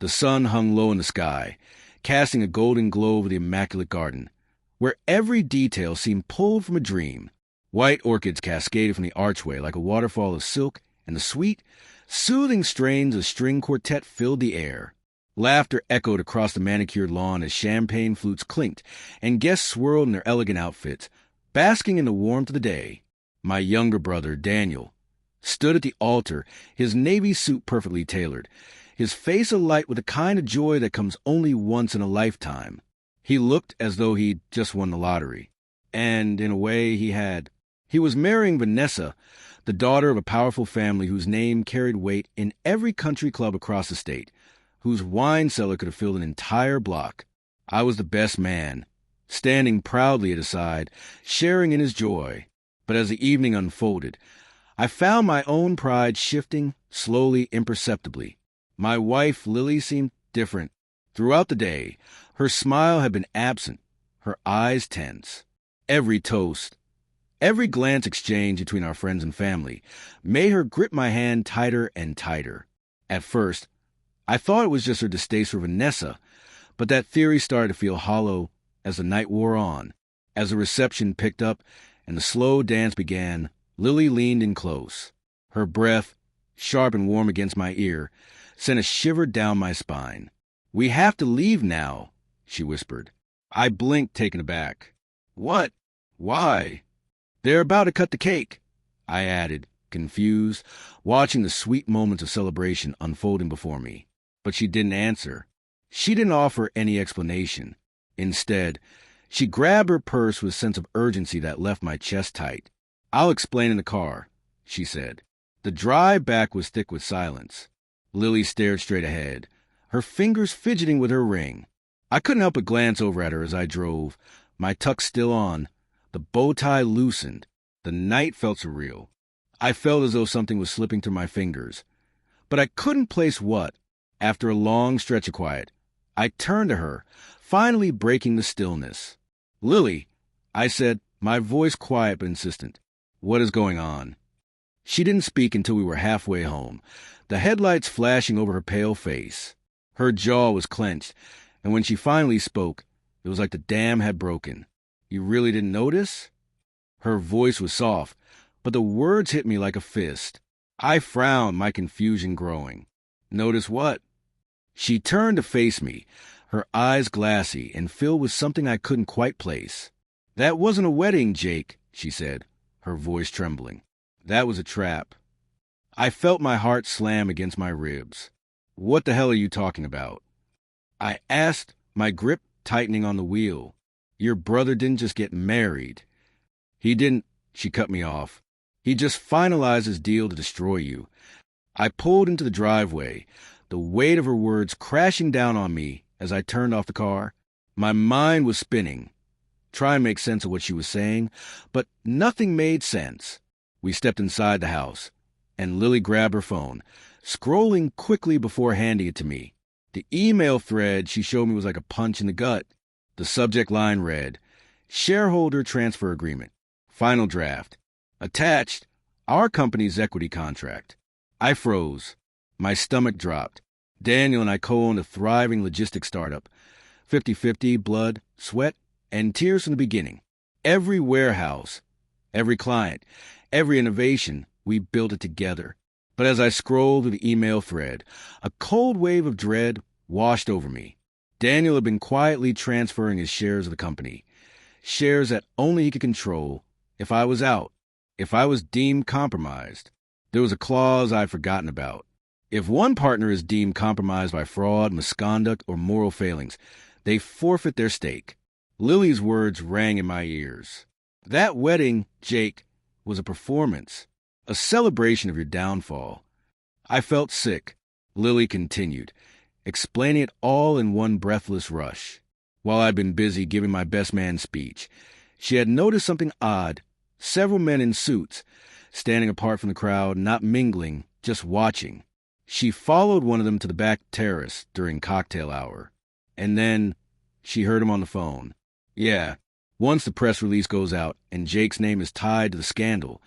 The sun hung low in the sky, casting a golden glow over the immaculate garden, where every detail seemed pulled from a dream. White orchids cascaded from the archway like a waterfall of silk, and the sweet, soothing strains of string quartet filled the air. Laughter echoed across the manicured lawn as champagne flutes clinked, and guests swirled in their elegant outfits, basking in the warmth of the day. My younger brother, Daniel, stood at the altar, his navy suit perfectly tailored, his face alight with the kind of joy that comes only once in a lifetime. He looked as though he'd just won the lottery. And, in a way, he had. He was marrying Vanessa, the daughter of a powerful family whose name carried weight in every country club across the state, whose wine cellar could have filled an entire block. I was the best man, standing proudly at his side, sharing in his joy. But as the evening unfolded, I found my own pride shifting, slowly, imperceptibly. My wife, Lily, seemed different. Throughout the day, her smile had been absent, her eyes tense. Every toast, every glance exchanged between our friends and family made her grip my hand tighter and tighter. At first, I thought it was just her distaste for Vanessa, but that theory started to feel hollow as the night wore on. As the reception picked up and the slow dance began, Lily leaned in close. Her breath, sharp and warm against my ear, sent a shiver down my spine. "We have to leave now," she whispered. I blinked, taken aback. "What? Why?" "They're about to cut the cake," I added, confused, watching the sweet moments of celebration unfolding before me. But she didn't answer. She didn't offer any explanation. Instead, she grabbed her purse with a sense of urgency that left my chest tight. "I'll explain in the car," she said. The drive back was thick with silence. Lily stared straight ahead, her fingers fidgeting with her ring. I couldn't help but glance over at her as I drove, my tux still on, the bow tie loosened. The night felt surreal. I felt as though something was slipping through my fingers, but I couldn't place what. After a long stretch of quiet, I turned to her, finally breaking the stillness. "Lily," I said, my voice quiet but insistent, "what is going on?" She didn't speak until we were halfway home, the headlights flashing over her pale face. Her jaw was clenched, and when she finally spoke, it was like the dam had broken. "You really didn't notice?" Her voice was soft, but the words hit me like a fist. I frowned, my confusion growing. "Notice what?" She turned to face me, her eyes glassy and filled with something I couldn't quite place. "That wasn't a wedding, Jake," she said, her voice trembling. "That was a trap." I felt my heart slam against my ribs. "What the hell are you talking about?" I asked, my grip tightening on the wheel. "Your brother didn't just get married." "He didn't," she cut me off. "He just finalized his deal to destroy you." I pulled into the driveway, the weight of her words crashing down on me as I turned off the car. My mind was spinning, trying to make sense of what she was saying, but nothing made sense. We stepped inside the house, and Lily grabbed her phone, scrolling quickly before handing it to me. The email thread she showed me was like a punch in the gut. The subject line read, "Shareholder Transfer Agreement. Final Draft. Attached, our company's equity contract." I froze. My stomach dropped. Daniel and I co-owned a thriving logistics startup. 50-50, blood, sweat, and tears from the beginning. Every warehouse, every client, every innovation, we built it together. But as I scrolled through the email thread, a cold wave of dread washed over me. Daniel had been quietly transferring his shares of the company, shares that only he could control if I was out, if I was deemed compromised. There was a clause I'd forgotten about. If one partner is deemed compromised by fraud, misconduct, or moral failings, they forfeit their stake. Lily's words rang in my ears. "That wedding, Jake, was a performance, a celebration of your downfall." I felt sick. Lily continued, explaining it all in one breathless rush. While I'd been busy giving my best man speech, she had noticed something odd. Several men in suits, standing apart from the crowd, not mingling, just watching. She followed one of them to the back terrace during cocktail hour. And then she heard him on the phone. "Yeah, once the press release goes out and Jake's name is tied to the scandal,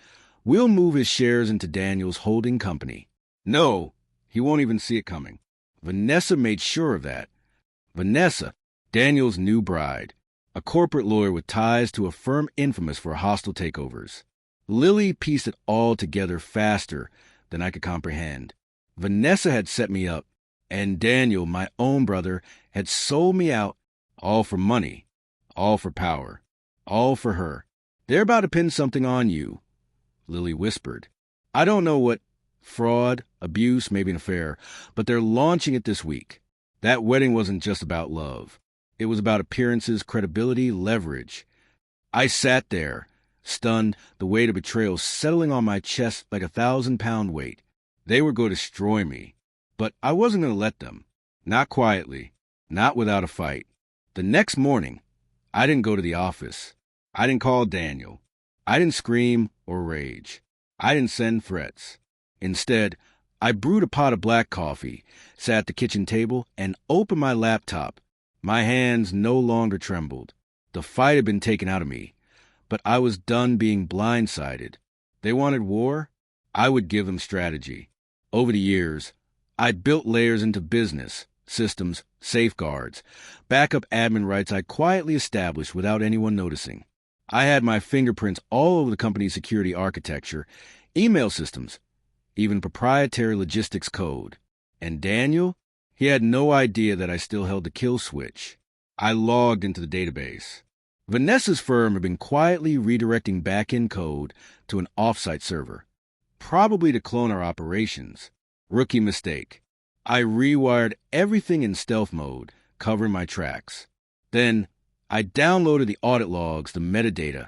we'll move his shares into Daniel's holding company." "No, he won't even see it coming." Vanessa made sure of that. Vanessa, Daniel's new bride, a corporate lawyer with ties to a firm infamous for hostile takeovers. Lily pieced it all together faster than I could comprehend. Vanessa had set me up, and Daniel, my own brother, had sold me out, all for money, all for power, all for her. "They're about to pin something on you," Lily whispered. "I don't know what, fraud, abuse, maybe an affair, but they're launching it this week. That wedding wasn't just about love. It was about appearances, credibility, leverage." I sat there, stunned, the weight of betrayal settling on my chest like a 1,000-pound weight. They were going to destroy me, but I wasn't going to let them. Not quietly, not without a fight. The next morning, I didn't go to the office. I didn't call Daniel. I didn't scream or rage. I didn't send threats. Instead, I brewed a pot of black coffee, sat at the kitchen table, and opened my laptop. My hands no longer trembled. The fight had been taken out of me, but I was done being blindsided. They wanted war? I would give them strategy. Over the years, I'd built layers into business, systems, safeguards, backup admin rights I quietly established without anyone noticing. I had my fingerprints all over the company's security architecture, email systems, even proprietary logistics code. And Daniel? He had no idea that I still held the kill switch. I logged into the database. Vanessa's firm had been quietly redirecting back-end code to an off-site server, probably to clone our operations. Rookie mistake. I rewired everything in stealth mode, covering my tracks. Then, I downloaded the audit logs, the metadata,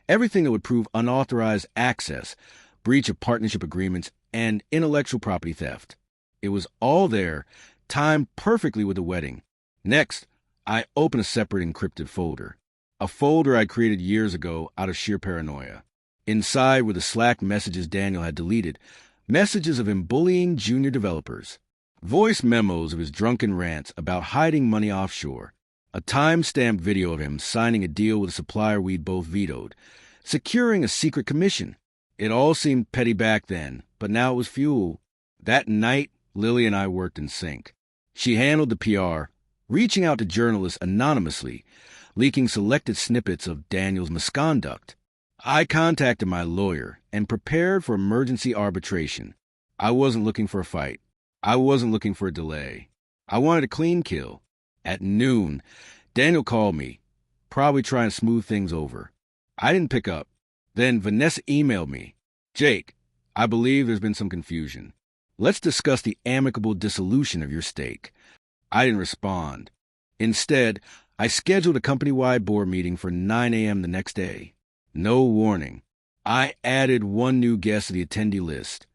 everything that would prove unauthorized access, breach of partnership agreements, and intellectual property theft. It was all there, timed perfectly with the wedding. Next, I opened a separate encrypted folder, a folder I created years ago out of sheer paranoia. Inside were the Slack messages Daniel had deleted, messages of him bullying junior developers, voice memos of his drunken rants about hiding money offshore, a time-stamped video of him signing a deal with a supplier we'd both vetoed, securing a secret commission. It all seemed petty back then, but now it was fuel. That night, Lily and I worked in sync. She handled the PR, reaching out to journalists anonymously, leaking selected snippets of Daniel's misconduct. I contacted my lawyer and prepared for emergency arbitration. I wasn't looking for a fight. I wasn't looking for a delay. I wanted a clean kill. At noon, Daniel called me, probably trying to smooth things over. I didn't pick up. Then Vanessa emailed me. "Jake, I believe there's been some confusion. Let's discuss the amicable dissolution of your stake." I didn't respond. Instead, I scheduled a company-wide board meeting for 9 a.m. the next day. No warning. I added one new guest to the attendee list.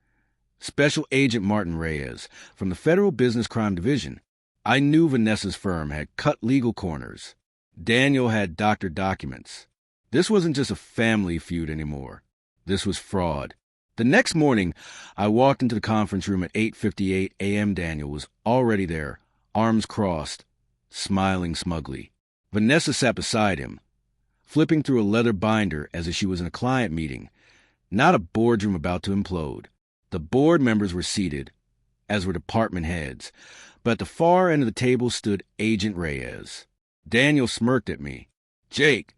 Special Agent Martin Reyes from the Federal Business Crime Division. I knew Vanessa's firm had cut legal corners. Daniel had doctored documents. This wasn't just a family feud anymore. This was fraud. The next morning, I walked into the conference room at 8:58 a.m. Daniel was already there, arms crossed, smiling smugly. Vanessa sat beside him, flipping through a leather binder as if she was in a client meeting, not a boardroom about to implode. The board members were seated, as were department heads, but at the far end of the table stood Agent Reyes. Daniel smirked at me. "Jake,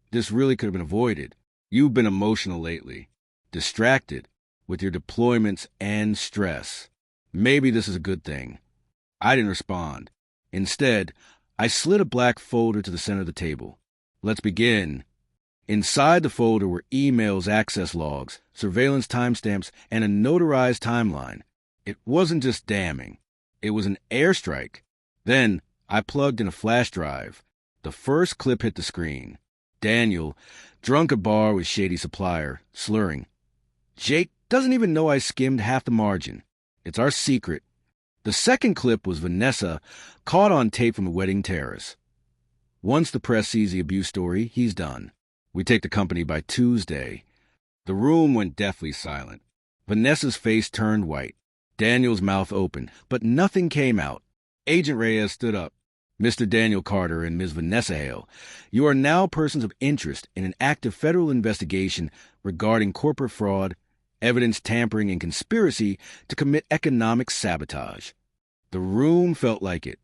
this really could have been avoided. You've been emotional lately, distracted with your deployments and stress. Maybe this is a good thing." I didn't respond. Instead, I slid a black folder to the center of the table. "Let's begin." Inside the folder were emails, access logs, surveillance timestamps, and a notarized timeline. It wasn't just damning. It was an airstrike. Then I plugged in a flash drive. The first clip hit the screen. Daniel, drunk at bar with shady supplier, slurring. "Jake doesn't even know I skimmed half the margin. It's our secret." The second clip was Vanessa, caught on tape from a wedding terrace. Once the press sees the abuse story, he's done. We take the company by Tuesday. The room went deathly silent. Vanessa's face turned white. Daniel's mouth opened, but nothing came out. Agent Reyes stood up. "Mr. Daniel Carter and Ms. Vanessa Hale, you are now persons of interest in an active federal investigation regarding corporate fraud, evidence tampering, and conspiracy to commit economic sabotage." The room felt like it.